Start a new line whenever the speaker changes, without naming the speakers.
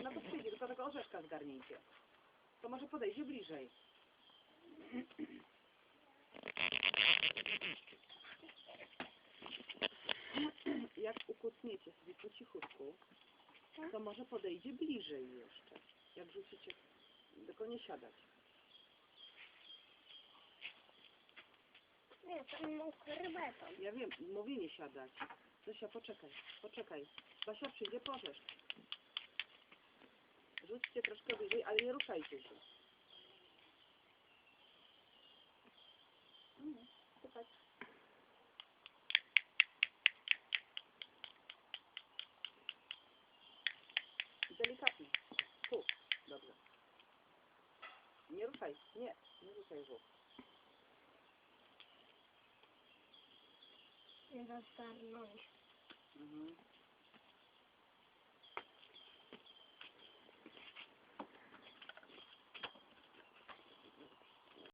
Na to przyjdzie, tylko tego orzeszka zgarnijcie. To może podejdzie bliżej. Jak ukucniecie sobie po cichutku, to może podejdzie bliżej jeszcze. Jak rzucicie, tylko nie siadać.
Nie, to mokry beton.
Ja wiem, mówię nie siadać. Zosia, poczekaj. Basia przyjdzie po orzeszki. Rzućcie troszkę bliżej, ale nie ruszajcie się. Słuchaj. Delikatnie. Tu. Dobrze. Nie ruszaj. Nie ruszaj żółw.
Nie zastarnąć.
Mhm.